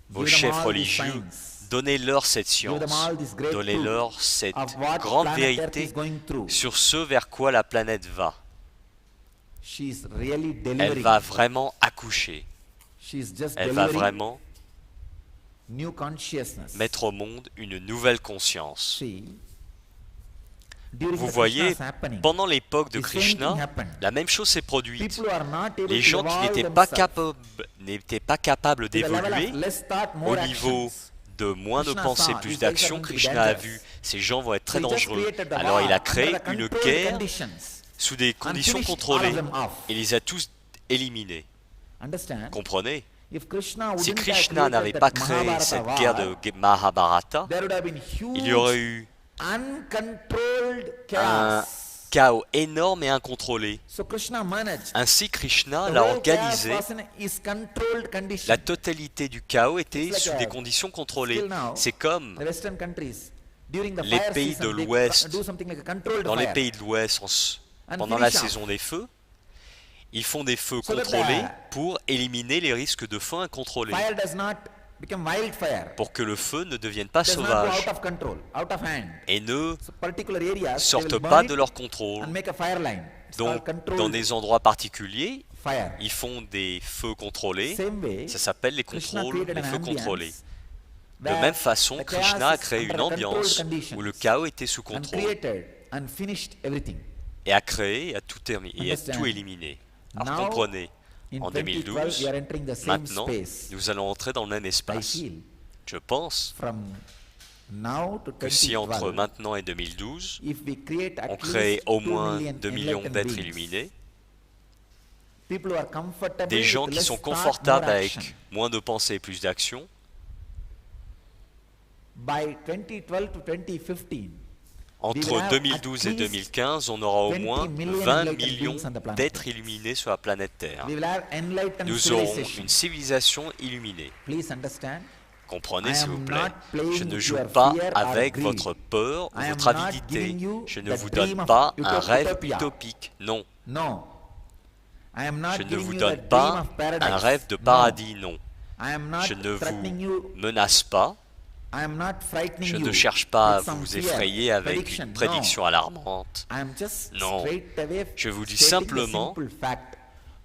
vos give them chefs all these religieux, signs, donnez-leur cette give them science, all this great donnez-leur truth cette of what grande planet Earth is vérité going through. sur ce vers quoi la planète va. She is really Elle delivering. va vraiment accoucher. She is just Elle va delivering vraiment new consciousness. mettre au monde une nouvelle conscience. See, during Vous the voyez, Krishna's happening, pendant l'époque de the same Krishna, thing happened. la même chose s'est produite. People who are not able Les to gens qui evolve n'étaient pas capables to the level of d'évoluer, less thought, more au niveau actions. de moins de Krishna pensées, saw plus these guys are d'actions, going to be Krishna a dangerous. vu, ces gens vont être très So he just dangereux. created the Alors il a war créé under the une controlled guerre conditions. sous des conditions finished all contrôlées of them off. et les a tous éliminés. Understand? Comprenez? If Krishna Si wouldn't have Krishna created n'avait that pas créé Mahabharata cette war, guerre de Mahabharata, there would have been il y aurait huge eu uncontrolled un chaos. chaos énorme et incontrôlé. So Krishna managed. Ainsi, Krishna The l'a whole organisé. chaos was in his controlled condition. La totalité du chaos était It's like sous a- des conditions contrôlées. Still now, C'est comme the Western countries, during the les fire pays season, de they l'Ouest, do something like a controlled dans les fire. pays de l'Ouest, And pendant la finish off. saison des feux, ils font des feux So that contrôlés the pour éliminer les risques de feu incontrôlés, Fire does not become wildfire. pour que le feu ne devienne pas Does not go sauvage out of control, out of hand. et ne So particular areas, they sorte will pas burn de it leur contrôle. and make a fire line. It's Donc, called dans controlled des endroits particuliers, fire. ils font des feux contrôlés. Same way, Ça s'appelle les Krishna contrôles, created les an feux ambience contrôlés. De where même façon, the Krishna chaos a is créé under une controlled ambiance conditions où le chaos était sous and contrôle created and finished everything. et a créé, a tout terminé, et a Understand? tout éliminé. Alors Now, comprenez, In en 2012, 2012, we are entering the same maintenant, space. nous allons entrer dans le même I espace. feel Je pense from now to que si entre 2012, maintenant et 2012, if we create on at crée least au 2 moins million 2 millions enlightened d'êtres beings, illuminés, people who are comfortable des gens with qui less sont thought, confortables more avec action. moins de pensées et plus d'action, By 2012 to 2015, entre 2012 et 2015, on aura au 20 moins million 20 enlightened millions beings on the planet d'êtres Earth. illuminés sur la planète Terre. we will have enlightened Nous aurons civilization. une civilisation illuminée. Please understand. Comprenez I s'il am vous plaît. not playing Je ne with joue your pas fear or avec greed. votre peur ou I am votre not avidité. giving you Je ne the vous dream donne of pas un rêve utopia. utopique. Non. No. I am not Je ne giving vous you donne the dream pas of paradise. un rêve de No. paradis. Non. I am not Je ne threatening vous you. menace pas. I am not frightening Je you ne cherche pas à with some vous fear, effrayer avec prediction. une prédiction No. alarmante. I am just Non. straight away Je vous dis stating the simplement simple fact.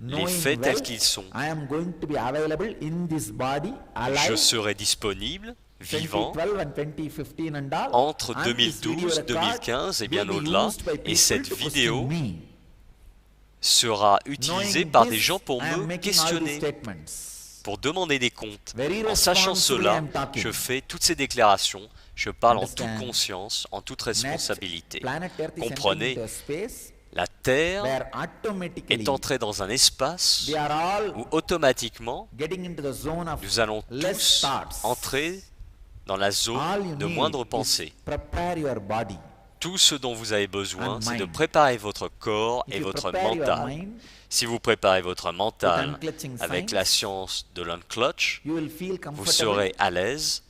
les Knowing faits well, tels qu'ils sont. I am going to be available in this body, alive, Je serai disponible, vivant, 2012 and 2015 and all, entre and this 2012, video record 2015 et bien will be au-delà. used by Et people cette to question vidéo me. sera utilisée Knowing par this, des gens pour I am me making all these questionner, statements. pour demander des comptes. Very En sachant responsibly cela, I'm talking. je fais toutes ces déclarations, je parle en toute Understand? conscience, en toute Next, responsabilité. planet Earth is entering Comprenez, into a space la Terre where automatically est entrée dans un espace we are all où automatiquement getting into the zone of nous allons less tous thoughts. entrer dans la All zone you de need moindre is pensée. prepare your body. Tout ce dont vous avez besoin, And c'est de mind. préparer votre corps If et you votre prepare your mental. mind, Si vous préparez votre mental with unclutching avec science, la science de l'unclutch, you will feel vous comfortable serez à l'aise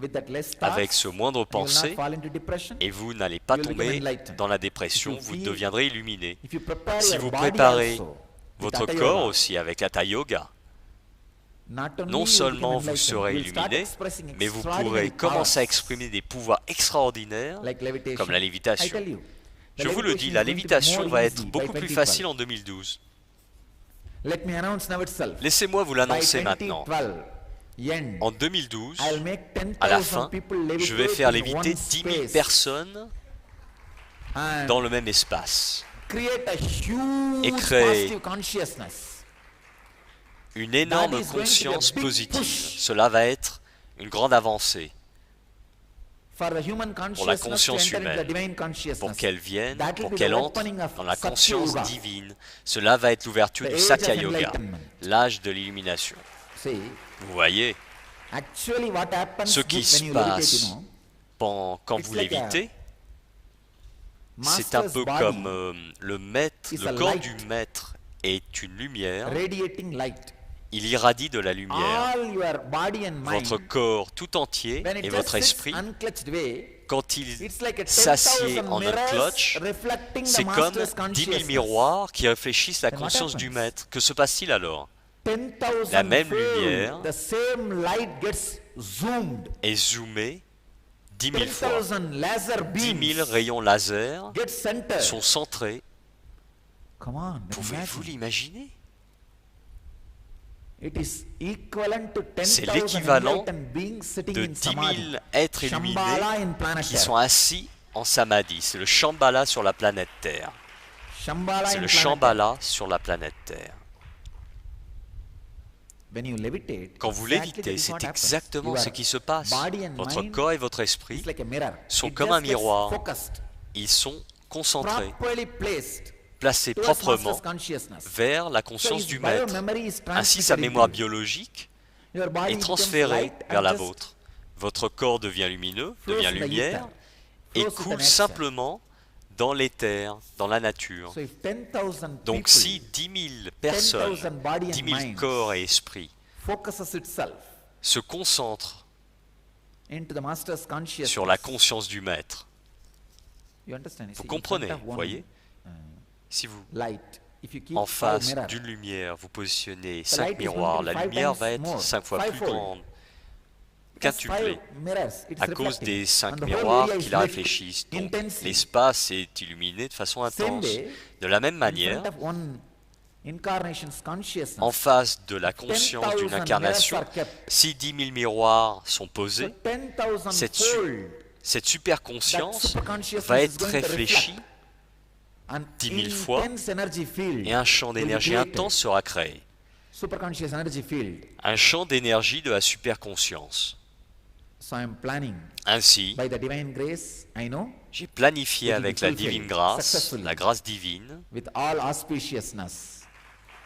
with that less thoughts, avec ce moindre you will not pensée fall into depression. et vous n'allez pas You will tomber become enlightened. dans la dépression, If you vous feel- deviendrez illuminé. If you prepare Si your vous body préparez also with votre Hatha corps Yoga, aussi avec Hatha Yoga, not only non you will seulement become vous enlightened, serez you will start illuminé, expressing mais vous extraordinary pourrez commencer à powers, exprimer des pouvoirs extraordinaires like levitation. comme la I lévitation. tell you, the Je vous le levitation dis, is la going to be lévitation more va easy être by beaucoup plus 2012. facile en 2012. Let me announce now itself. Laissez-moi vous By l'annoncer maintenant. 2012, end, En 2012, I'll make à la 10,000 fin, people je vais levitate faire in léviter one 10 000 space personnes and dans le même espace. create a huge Et créer positive consciousness. Une énorme That is going to be a conscience big positive. push. Cela va être une grande avancée for the human pour la consciousness to conscience enter into the divine humaine, pour consciousness. qu'elle vienne, That will pour be the qu'elle entre opening of dans la Satya conscience Yuga. divine. Cela va être l'ouverture The du age of Satya Yoga, enlightenment. l'âge de l'illumination. See, Vous voyez, actually what happens ce qui when se you levitate, passe quand It's vous like a lévitez, c'est un master's peu body comme is le a corps light. du maître est une lumière, radiating light. il irradie de la lumière. All your body and mind, Votre corps tout entier when it et just votre sits esprit, unclutched way, quand il it's like a s'assied 10,000 en un mirrors clutch, reflecting the c'est comme master's 10 000 consciousness. miroirs qui réfléchissent la Then what conscience du happens? maître. Que se passe-t-il alors? 10,000 La même fold, lumière the same light gets zoomed. Est zoomée 10 000 fois. 10,000 laser 10 beams 000 rayons laser get centered. sont centrés. Come on, Pouvez-vous imagine. l'imaginer? It is equivalent to C'est 10,000 l'équivalent enlightened beings sitting de in 10 samadhi. 000 êtres illuminés Shambhala in planet qui Earth. sont assis en samadhi. C'est le Shambhala sur la planète Terre. Shambhala C'est in le planet Shambhala sur la planète Terre. Earth. When you levitate, Quand vous exactly lévitez, that is c'est what happens. exactement Your ce qui se passe. body and Votre mind corps et votre esprit is like a mirror. sont It comme just un gets miroir. focused, Ils sont concentrés, properly placed placés towards proprement master's consciousness. vers la So conscience his du maître. biomemory is Ainsi, sa transmitted mémoire into you. biologique Your body est becomes transférée light vers and la just vôtre. Votre corps devient lumineux, flows devient in the lumière ether, et flows with coule the nature. simplement dans l'éther, dans la nature. So if 10,000 Donc people si 10 000 personnes, 10,000 body and 10 000 minds corps et esprits focuses itself se concentrent into the master's consciousness. sur la conscience du maître, You understand? You vous see, in comprenez, front of vous one voyez? Si vous, light, if you keep en five face mirrors, d'une lumière, vous positionnez light 5 is going miroirs, to be la five lumière times va être more, 5 fois plus fivefold. grande, just quintuplée, five mirrors, it's à cause reflecting. des 5 And the whole miroirs area qui is la lit réfléchissent. Donc intensely. l'espace est illuminé de façon Same intense. way, De la même in manière, front of one incarnation's consciousness, en face de la conscience 10,000 d'une incarnation, mirrors are kept. si 10 000 miroirs sont So posés, 10,000 cette fold, cette superconscience that superconsciousness va is être going to réfléchie reflect. An 10 000 fois, intense energy field et un champ will be d'énergie created. intense sera créé. Superconscious energy field. Un champ d'énergie de la superconscience. So I am planning Ainsi, by the divine grace, I know, j'ai planifié It will be avec la fulfilled divine grâce, successfully. la grâce divine, with all auspiciousness,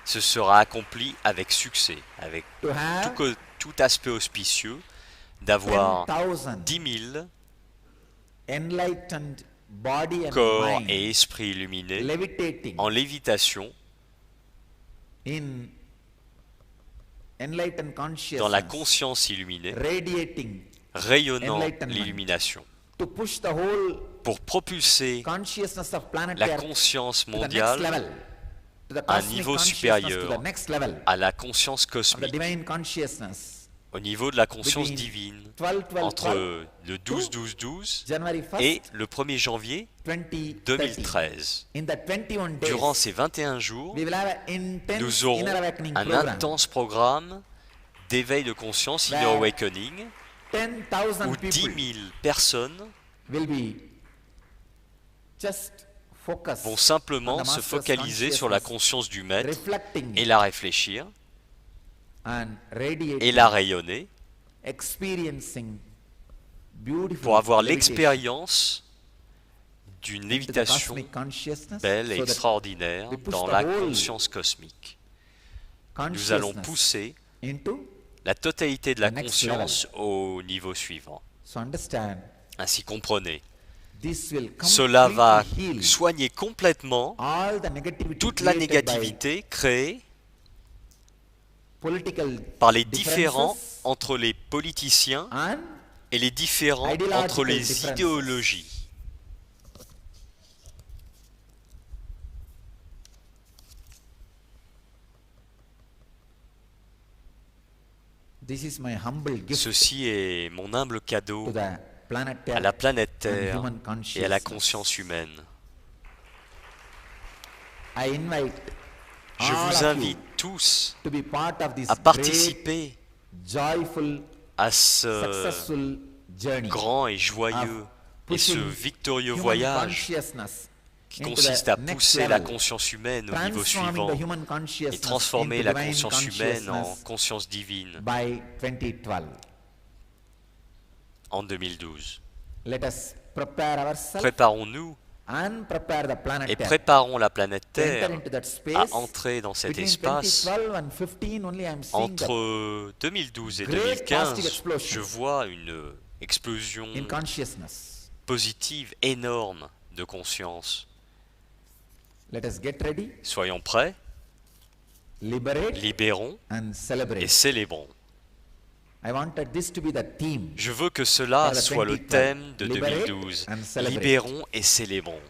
ce sera accompli avec succès, avec to have tout aspect auspicieux, d'avoir 10,000 10 000 enlightened body and corps mind et esprits illuminés levitating en lévitation in enlightened consciousness, dans la conscience illuminée, radiating rayonnant enlightenment. l'illumination, to push the whole pour propulser consciousness of planet la Earth conscience to the next mondiale level, to the à un cosmic niveau consciousness, supérieur, to the next level à la conscience of the cosmique, divine consciousness. au niveau de la conscience Between divine, 12, 12, entre 12, le 12-12-12 January 1st, et le 1er janvier 2030. 2013. In the 21 days, Durant ces 21 jours, we will have an intense nous aurons inner awakening un program. intense programme d'éveil de conscience, Inner Where Awakening, 10,000 où 10 people 000 personnes will be just focused vont on simplement the se master's focaliser sur la consciousness, conscience du maître reflecting et it la réfléchir and radiating, et la rayonner experiencing beautiful pour avoir levitation l'expérience d'une into the lévitation cosmic consciousness, belle et so that extraordinaire we push dans the la whole conscience cosmique. Nous allons consciousness pousser into. la totalité de la the next conscience au niveau suivant. So understand, Ainsi comprenez, this will cela va completely heal soigner complètement all the negativity toute la created by négativité créée political par les différends differences entre les politiciens and et les différends ideological entre les differences. idéologies. this is my humble gift Ceci est mon humble cadeau to the planet à Earth la planète and Terre human et à la consciousness. conscience humaine. I invite Je all vous of you invite tous to be part of this à great, participer joyful, à ce successful journey grand et joyeux et ce pushing victorieux human voyage consciousness qui into consiste the à next pousser la level, conscience humaine au niveau transforming suivant the human et consciousness transformer into la divine conscience humaine en consciousness conscience divine by 2012. en 2012. Let us prepare ourselves Préparons-nous and prepare the planet et Terre préparons la planète to enter Terre into that à space. entrer dans cet Between espace. 2012 and 15 only I am seeing that Entre 2012 et great positive 2015, explosion je vois une explosion in consciousness. positive énorme de conscience. Let us get ready, Soyons prêts, liberate libérons and et celebrate. célébrons. I wanted this to be the theme. Je veux que cela For the soit le 2012. thème de Liberate 2012. and celebrate. Libérons et célébrons.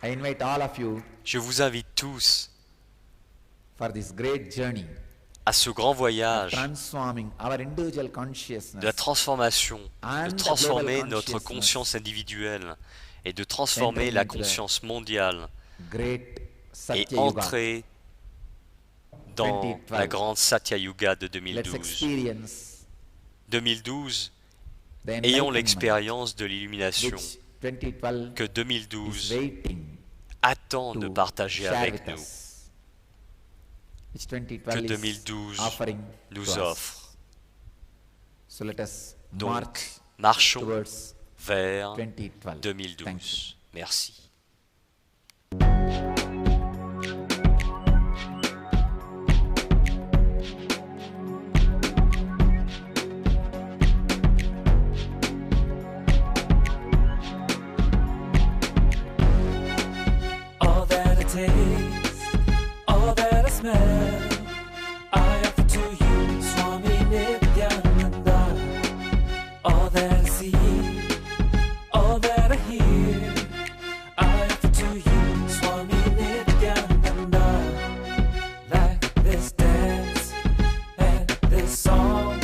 I invite all of you Je vous invite tous for this great journey à ce grand voyage transforming our individual de la consciousness transformation, and de the transformer global notre consciousness. conscience individuelle et de transformer Entering la into the conscience mondiale great et Satya Yuga. entrer dans 2012. la grande Satya Yuga de Let's 2012. experience 2012, the ayons enlightenment l'expérience de l'illumination which 2012 que is 2012 waiting attend de to partager share avec with nous, us, which que 2012 is 2012 offering nous to us. offre. So let us Donc, march marchons towards vers 2012. Thank you. 2012. Merci. All that I taste, all that I smell, I offer to you, Swami Nityananda. All that I see, all that I hear, I offer to you, Swami Nityananda. Like this dance and this song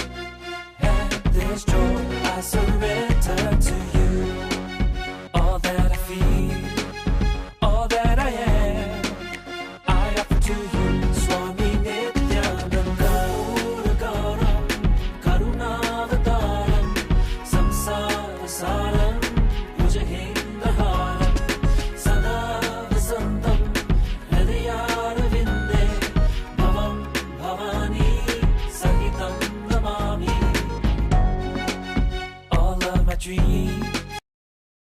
and this joy, I surrender.